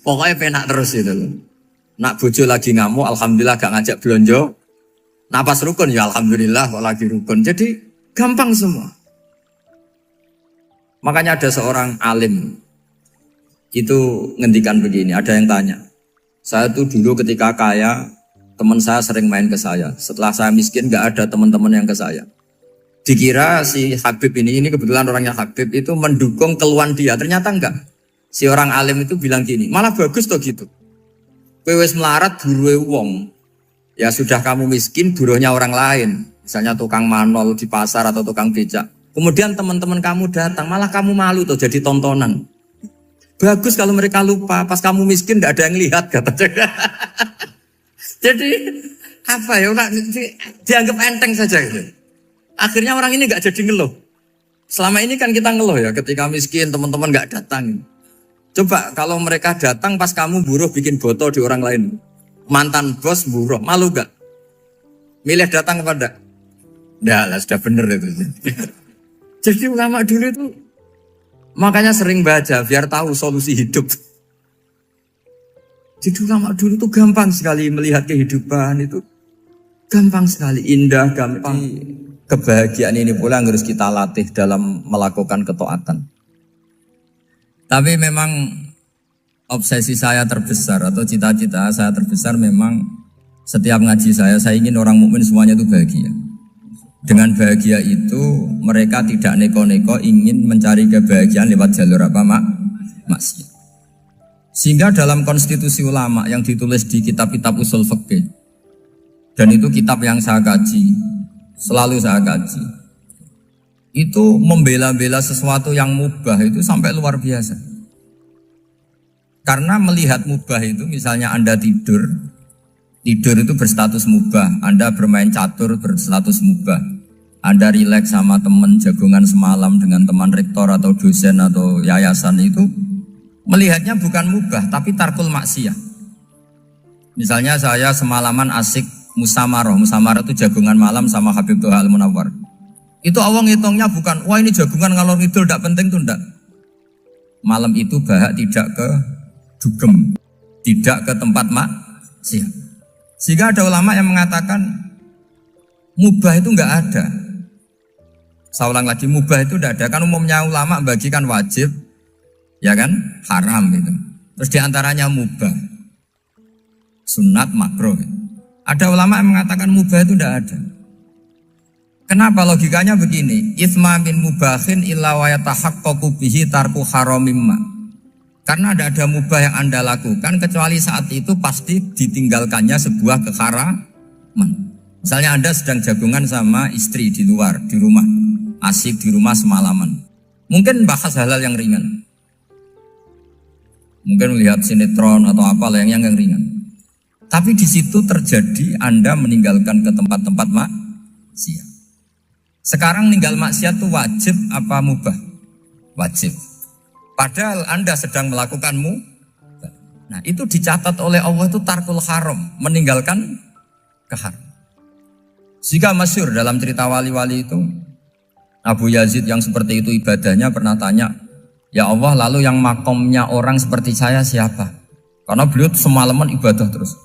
pokoknya penak terus itu loh. Nak bojo lagi ngamuk, alhamdulillah gak ngajak belanja. Nah pas rukun ya alhamdulillah kok lagi rukun. Jadi gampang semua. Makanya ada seorang alim itu ngendikan begini, ada yang tanya. Saya tuh dulu ketika kaya, teman saya sering main ke saya. Setelah saya miskin gak ada teman-teman yang ke saya. Dikira si Habib ini kebetulan orangnya Habib itu mendukung keluhan dia, ternyata enggak. Si orang alim itu bilang gini, malah bagus toh gitu. Kowe wis melarat buruhe wong. Ya sudah kamu miskin buruhnya orang lain. Misalnya tukang manol di pasar atau tukang becak. Kemudian teman-teman kamu datang, malah kamu malu tuh jadi tontonan. Bagus kalau mereka lupa, pas kamu miskin enggak ada yang lihat katanya. Jadi apa ya, dianggap enteng saja gitu. Akhirnya orang ini gak jadi ngeluh. Selama ini kan kita ngeluh ya, ketika miskin teman-teman gak datang. Coba kalau mereka datang pas kamu buruh bikin botol di orang lain. Mantan bos buruh, malu gak? Milih datang kepada? Nggak lah, sudah bener itu. Jadi ulama dulu itu, makanya sering baca biar tahu solusi hidup. Jadi ulama dulu itu gampang sekali melihat kehidupan itu. Gampang sekali, indah, gampang. Kebahagiaan ini pula yang harus kita latih dalam melakukan ketaatan. Tapi memang obsesi saya terbesar atau cita-cita saya terbesar memang setiap ngaji saya ingin orang mukmin semuanya itu bahagia. Dengan bahagia itu mereka tidak neko-neko ingin mencari kebahagiaan lewat jalur apa maksiat. Sehingga dalam konstitusi ulama yang ditulis di kitab-kitab usul fikih, dan itu kitab yang saya kaji, selalu saya kaji, itu membela-bela sesuatu yang mubah itu sampai luar biasa. Karena melihat mubah itu, misalnya Anda tidur itu berstatus mubah. Anda bermain catur berstatus mubah. Anda rileks sama teman jagongan semalam dengan teman rektor atau dosen atau yayasan, itu melihatnya bukan mubah tapi tarkul maksiyah. Misalnya saya semalaman asik musamarah itu jagongan malam sama Habib Toha Al-Munawwar. Itu awang hitungnya bukan, wah ini jagongan ngalor ngidul tidak penting, itu enggak. Malam itu bahak tidak ke dugem, tidak ke tempat maksiat. Sehingga ada ulama yang mengatakan mubah itu enggak ada. Saya ulang lagi, mubah itu enggak ada. Kan umumnya ulama bagikan wajib, ya kan, haram itu. Terus diantaranya mubah, sunat, makruh. Ada ulama yang mengatakan mubah itu enggak ada. Kenapa? Logikanya begini, itsma min mubahin illa wa yatahaqqaqu bihi tarku haramimma. Karena ada mubah yang Anda lakukan kecuali saat itu pasti ditinggalkannya sebuah keharaman. Misalnya Anda sedang jagungan sama istri di luar, di rumah, asik di rumah semalaman. Mungkin bahas hal-hal yang ringan. Mungkin melihat sinetron atau apa yang ringan. Tapi di situ terjadi Anda meninggalkan ke tempat-tempat maksiat. Sekarang ninggal maksiat itu wajib apa mubah? Wajib. Padahal Anda sedang melakukanmu. Nah itu dicatat oleh Allah itu tarkul haram, meninggalkan keharam. Jika masyhur dalam cerita wali-wali itu, Abu Yazid yang seperti itu ibadahnya pernah tanya, ya Allah lalu yang makomnya orang seperti saya siapa? Karena beliau semalaman ibadah terus.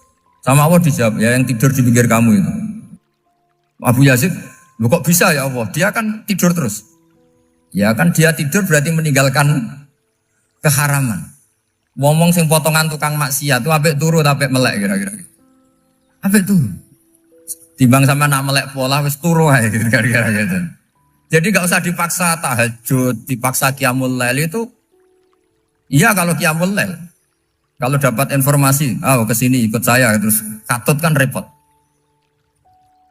Sama Allah dijawab, ya yang tidur di pinggir kamu itu. Abu Yazid, lu kok bisa ya Allah? Dia kan tidur terus. Ya kan dia tidur berarti meninggalkan keharaman. Ngomong sing potongan tukang maksiat itu apik turu apik melek kira-kira. Apik turu. Timbang sama nak melek pola wis turu ae kira-kira gitu. Jadi enggak usah dipaksa tahajud, dipaksa qiyamul lail itu. Iya kalau qiyamul lail. Kalau dapat informasi, ke sini ikut saya terus katut kan repot.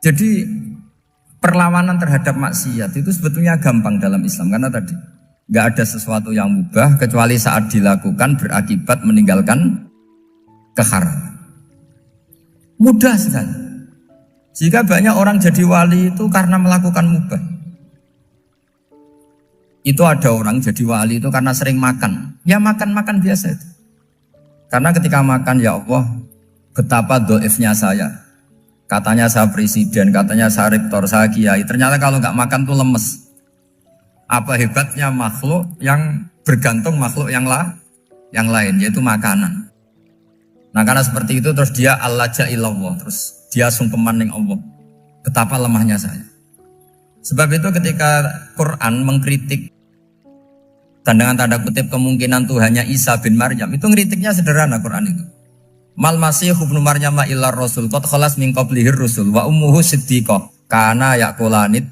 Jadi perlawanan terhadap maksiat itu sebetulnya gampang dalam Islam karena tadi nggak ada sesuatu yang mubah kecuali saat dilakukan berakibat meninggalkan keharaman. Mudah sekali. Jika banyak orang jadi wali itu karena melakukan mubah. Itu ada orang jadi wali itu karena sering makan. Ya makan-makan biasa itu. Karena ketika makan ya Allah betapa doifnya saya. Katanya saya presiden, katanya saya rektor, saya kiai. Ternyata kalau nggak makan tuh lemes. Apa hebatnya makhluk yang bergantung makhluk yang lain, yaitu makanan. Nah karena seperti itu terus dia al-laja'illallah, terus dia sungkeman ning Allah. Betapa lemahnya saya. Sebab itu ketika Quran mengkritik dan dengan tanda kutip kemungkinan Tuhannya Isa bin Maryam, itu ngeritiknya sederhana Quran itu. Mal masih ibnu Maryam illa rasul qad khalas min qablihir rusul wa ummuhu siddiqah kana yaqulanit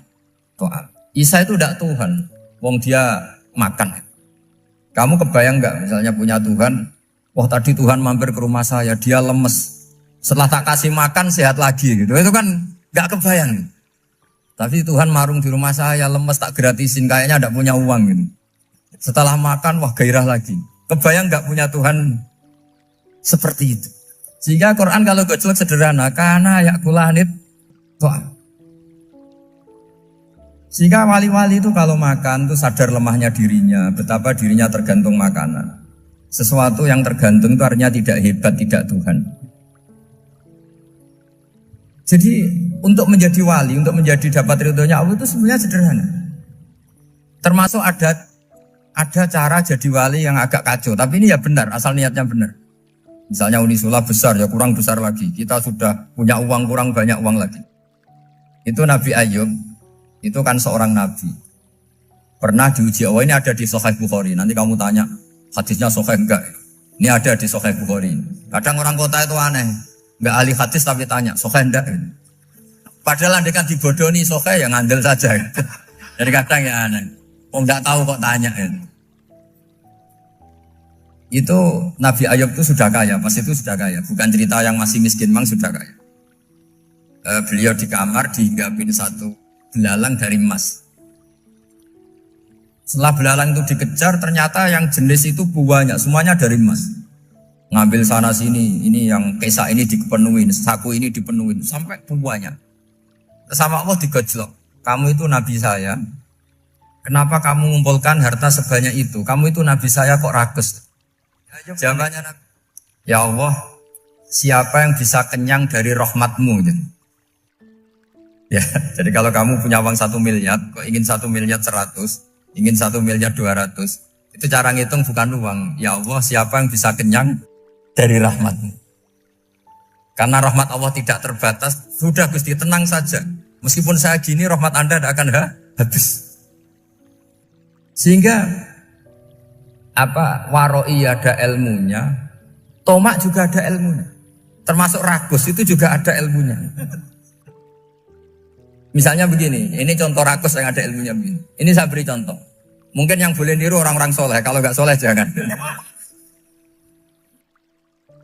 ta'am. Isa itu tidak Tuhan, wong dia makan. Kamu kebayang nggak misalnya punya Tuhan, wah tadi Tuhan mampir ke rumah saya, dia lemes. Setelah tak kasih makan sehat lagi gitu. Itu kan nggak kebayang. Tapi Tuhan marung di rumah saya, lemes tak gratisin, kayaknya tidak punya uang gitu. Setelah makan, wah gairah lagi. Kebayang nggak punya Tuhan seperti itu. Sehingga Quran kalau gojlok sederhana, karena yakulanit ta'am. Sehingga wali-wali itu kalau makan itu sadar lemahnya dirinya, betapa dirinya tergantung makanan. Sesuatu yang tergantung itu artinya tidak hebat, tidak Tuhan. Jadi untuk menjadi wali, untuk menjadi dapat ridhonya Allah itu sebenarnya sederhana. Termasuk ada cara jadi wali yang agak kacau, tapi ini ya benar, asal niatnya benar. Misalnya Unisula besar, ya kurang besar lagi. Kita sudah punya uang, kurang banyak uang lagi. Itu Nabi Ayub. Itu kan seorang nabi. Pernah diuji Allah, ini ada di Sahih Bukhari. Nanti kamu tanya, hadisnya sahih enggak? Ini ada di Sahih Bukhari. Kadang orang kota itu aneh. Enggak ahli hadis tapi tanya, sahih enggak? Padahal andekan dibodohi sahih ya ngandel saja. Jadi kadang ya aneh. Enggak tahu kok tanya. Itu Nabi Ayub itu sudah kaya, pas itu sudah kaya. Bukan cerita yang masih miskin, memang sudah kaya. Beliau di kamar dihinggapin satu belalang dari emas. Setelah belalang itu dikejar, ternyata yang jenis itu banyak, semuanya dari emas. Ngambil sana sini, ini yang kesak ini dipenuhin, saku ini dipenuhin, sampai banyak. Sama Allah digojlok. Kamu itu nabi saya. Kenapa kamu mengumpulkan harta sebanyak itu? Kamu itu nabi saya kok rakus? Jawabannya, ya Allah, siapa yang bisa kenyang dari rahmatmu? Ya, jadi kalau kamu punya uang 1 miliar, kok ingin 1 miliar 100, ingin 1 miliar 200, itu cara ngitung bukan uang. Ya Allah, siapa yang bisa kenyang dari rahmatmu? Karena rahmat Allah tidak terbatas, sudah Gusti tenang saja. Meskipun saya gini, rahmat Anda tidak akan habis. Sehingga waroi ada ilmunya, tomak juga ada ilmunya. Termasuk ragus itu juga ada ilmunya. Misalnya begini, ini contoh rakus yang ada ilmunya begini. Ini saya beri contoh. Mungkin yang boleh niru orang-orang soleh, kalau nggak soleh jangan.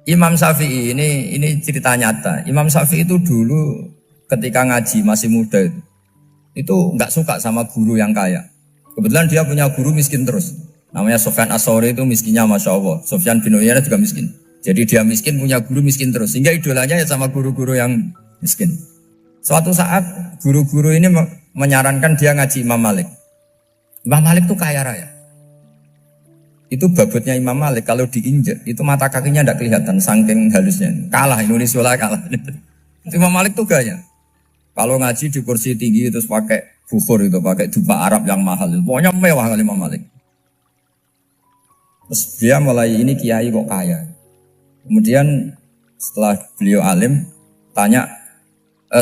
Imam Syafi'i ini cerita nyata. Imam Syafi'i itu dulu ketika ngaji masih muda itu nggak suka sama guru yang kaya. Kebetulan dia punya guru miskin terus. Namanya Sufyan As-Tsauri, itu miskinnya Masya Allah. Sufyan bin Uyainah juga miskin. Jadi dia miskin, punya guru miskin terus. Sehingga idolanya ya sama guru-guru yang miskin. Suatu saat guru-guru ini menyarankan dia ngaji Imam Malik. Imam Malik itu kaya raya. Itu babutnya Imam Malik kalau diinjek itu mata kakinya tidak kelihatan saking halusnya. Kalah Indonesia lah kalah. Imam Malik tuh gaya. Kalau ngaji di kursi tinggi terus pakai bukhur itu, pakai dupa Arab yang mahal. Pokoknya mewah kali Imam Malik. Terus dia mulai ini kiai kok kaya. Kemudian setelah beliau alim tanya,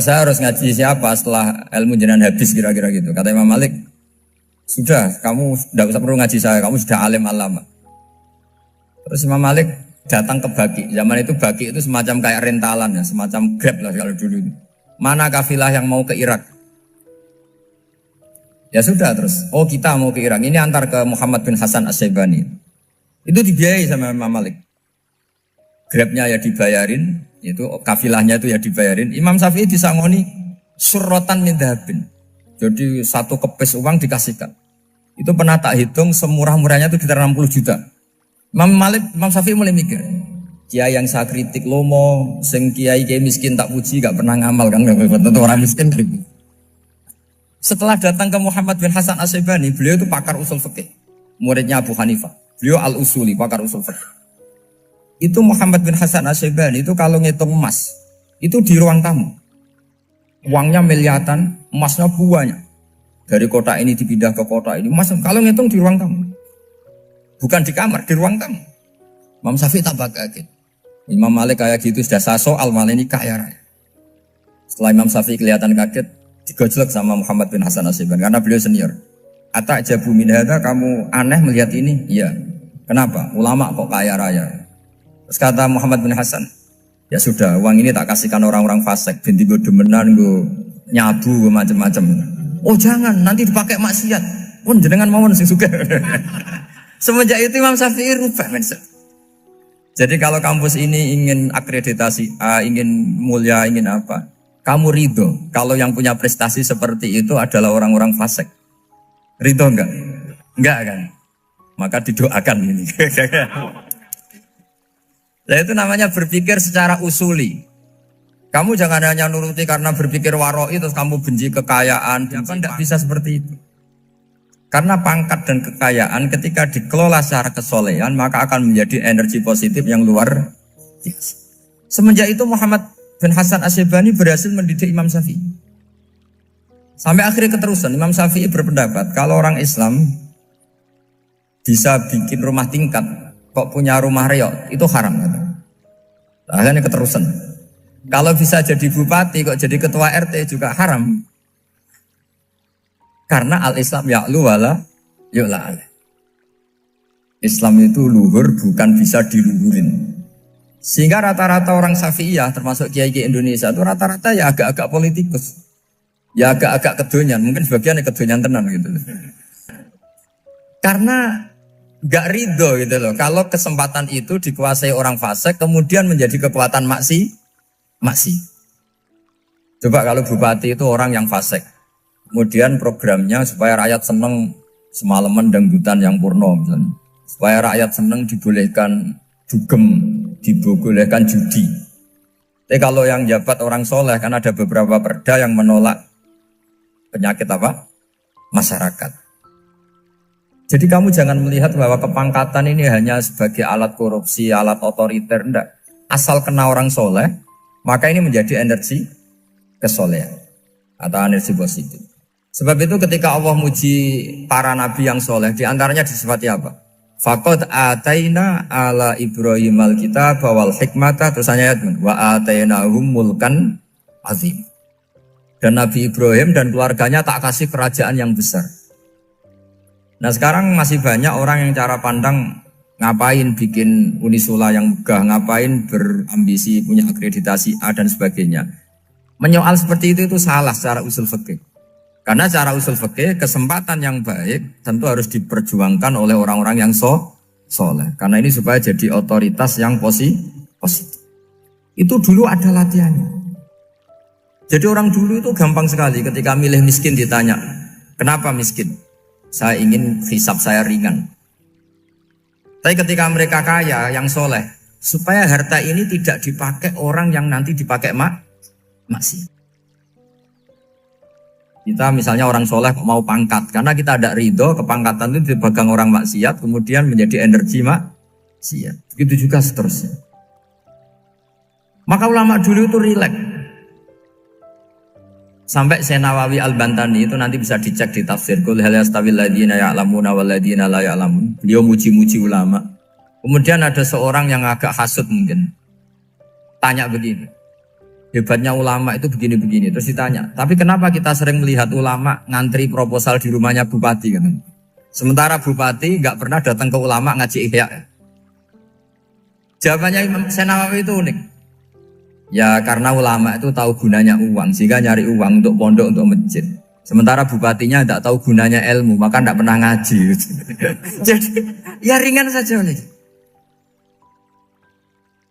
saya harus ngaji siapa setelah ilmu jenengan habis kira-kira gitu. Kata Imam Malik, sudah kamu tidak usah perlu ngaji saya, kamu sudah alim alama. Terus Imam Malik datang ke Baki. Zaman itu Baki itu semacam kayak rentalan ya, semacam Grab lah kalau dulu. Mana kafilah yang mau ke Irak? Ya sudah terus, oh kita mau ke Irak. Ini antar ke Muhammad bin Hasan As-Syaibani. Itu dibiayai sama Imam Malik. Grabnya ya dibayarin, itu kafilahnya itu ya dibayarin. Imam Syafi'i disangoni surrotan min dhahabin. Jadi satu kepes uang dikasihkan. Itu pernah tak hitung semurah-murahnya itu sekitar 60 juta. Imam Syafi'i mulai mikir, kiai yang saya kritik lomo, sing kiai miskin tak puji, gak pernah ngamal kan, tentu orang miskin. Setelah datang ke Muhammad bin Hasan As-Syaibani, beliau itu pakar usul fikih, muridnya Abu Hanifah. Beliau al-usuli, pakar usul fikih. Itu Muhammad bin Hasan As-Syaibani itu kalau ngitung emas, itu di ruang tamu. Uangnya miliaran, emasnya banyak. Dari kota ini dipindah ke kota ini, emas kalau ngitung di ruang tamu. Bukan di kamar, di ruang tamu. Imam Syafi'i tambah kaget. Imam Malik kayak gitu sudah saya soal, malah ini kaya raya. Setelah Imam Syafi'i kelihatan kaget, digojlok sama Muhammad bin Hasan As-Syaibani karena beliau senior. Atak-jabu min hadza, kamu aneh melihat ini? Iya. Kenapa? Ulama kok kaya raya. Terus kata Muhammad bin Hasan, ya sudah, uang ini tak kasihkan orang-orang fasik, binti gue demenan, gue nyabu, gue macam-macam. Oh jangan, nanti dipakai maksiat. Pun jenengan mawon sing suka. Semenjak itu Imam Syafi'i rubah. Jadi kalau kampus ini ingin akreditasi A, ingin mulia, ingin apa, kamu ridho kalau yang punya prestasi seperti itu adalah orang-orang fasik. Ridho enggak? Enggak kan? Maka didoakan ini. Nah itu namanya berpikir secara usuli. Kamu jangan hanya nuruti karena berpikir waroi terus kamu benci kekayaan. Tidak bisa seperti itu. Karena pangkat dan kekayaan ketika dikelola secara kesolehan maka akan menjadi energi positif yang luar biasa. Semenjak itu Muhammad bin Hasan As-Syaibani berhasil mendidik Imam Syafi'i. Sampai akhirnya keterusan Imam Syafi'i berpendapat kalau orang Islam bisa bikin rumah tingkat kok punya rumah reot itu haram. Akhirnya keterusan. Kalau bisa jadi bupati kok jadi ketua RT juga haram. Karena al-Islam ya'lu wala yu'la. Islam itu luhur bukan bisa diluhurin. Sehingga rata-rata orang Syafi'iyah termasuk kiai-kiai Indonesia itu rata-rata ya agak-agak politikus. Ya agak-agak kedonyan, mungkin sebagian kedonyan tenan gitu. Karena gak ridho gitu loh. Kalau kesempatan itu dikuasai orang fasik kemudian menjadi kekuatan maksi. Coba kalau bupati itu orang yang fasik. Kemudian programnya supaya rakyat seneng semalaman dangdutan yang purno misalnya. Supaya rakyat seneng dibolehkan dugem, dibolehkan judi. Tapi kalau yang jabat orang soleh kan ada beberapa perda yang menolak penyakit apa? Masyarakat. Jadi kamu jangan melihat bahwa kepangkatan ini hanya sebagai alat korupsi, alat otoriter, enggak. Asal kena orang soleh, maka ini menjadi energi kesolehan atau energi positif. Sebab itu ketika Allah muji para nabi yang soleh, diantaranya disifati apa? Faqad ataina ala Ibrahim al-kitab wal hikmata, terus ayat wa atainahum mulkan azim. Dan Nabi Ibrahim dan keluarganya tak kasih kerajaan yang besar. Nah sekarang masih banyak orang yang cara pandang ngapain bikin unisula yang megah, ngapain berambisi punya akreditasi A dan sebagainya. Menyoal seperti itu salah secara usul fikih. Karena secara usul fikih kesempatan yang baik tentu harus diperjuangkan oleh orang-orang yang soleh. Karena ini supaya jadi otoritas yang positif. Itu dulu ada latihannya. Jadi orang dulu itu gampang sekali ketika milih miskin ditanya, kenapa miskin? Saya ingin hisab saya ringan. Tapi ketika mereka kaya, yang soleh, supaya harta ini tidak dipakai orang yang nanti dipakai maksiat. Kita misalnya orang soleh mau pangkat, karena kita ada ridho, kepangkatan itu dipegang orang maksiat, kemudian menjadi energi maksiat. Begitu juga seterusnya. Maka ulama dulu itu rileks. Sampai Senawawi Al-Bantani itu nanti bisa dicek di tafsir Qul hal yastawil ladzina ya'lamuna wal ladzina la ya'lamun. Beliau muji-muji ulama. Kemudian ada seorang yang agak hasud mungkin. Tanya begini. Hebatnya ulama itu begini-begini. Terus ditanya, tapi kenapa kita sering melihat ulama ngantri proposal di rumahnya bupati kan? Sementara bupati nggak pernah datang ke ulama ngaji ihya. Jawabannya Imam Senawawi itu unik. Ya karena ulama itu tahu gunanya uang, sehingga nyari uang untuk pondok, untuk masjid. Sementara bupatinya tidak tahu gunanya ilmu, maka tidak pernah ngaji. Jadi ya ringan saja.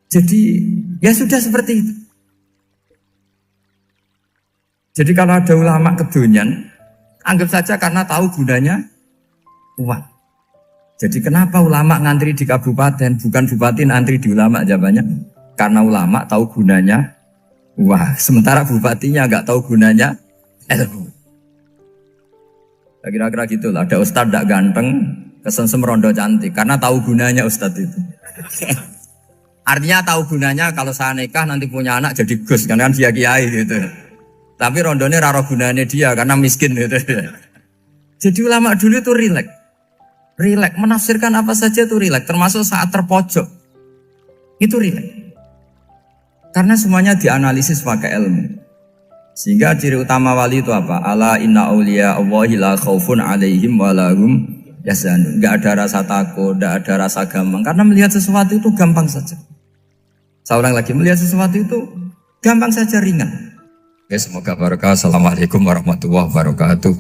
Jadi ya sudah seperti itu. Jadi kalau ada ulama kedonyan, anggap saja karena tahu gunanya uang. Jadi kenapa ulama ngantri di kabupaten, bukan bupati ngantri di ulama? Jawabannya karena ulama tahu gunanya uang, sementara bupatinya nggak tahu gunanya ilmu. Kira-kira gitulah. Ada ustadz tidak ganteng, kesensem rondo cantik, karena tahu gunanya ustadz itu. Artinya tahu gunanya kalau saya nikah nanti punya anak jadi gus, kan dia kiai gitu. Tapi rondonya raro gunanya dia karena miskin gitu. Jadi ulama dulu itu rileks, menafsirkan apa saja itu rileks, termasuk saat terpojok itu rileks. Karena semuanya dianalisis pakai ilmu. Sehingga ciri utama wali itu apa? Ala inna awliya Allahi la khaufun alaihim walahum yahzanun. Enggak ada rasa takut, enggak ada rasa gampang. Karena melihat sesuatu itu gampang saja. Saya ulang lagi, melihat sesuatu itu gampang saja, ringan. Oke, semoga barokah. Assalamualaikum warahmatullahi wabarakatuh.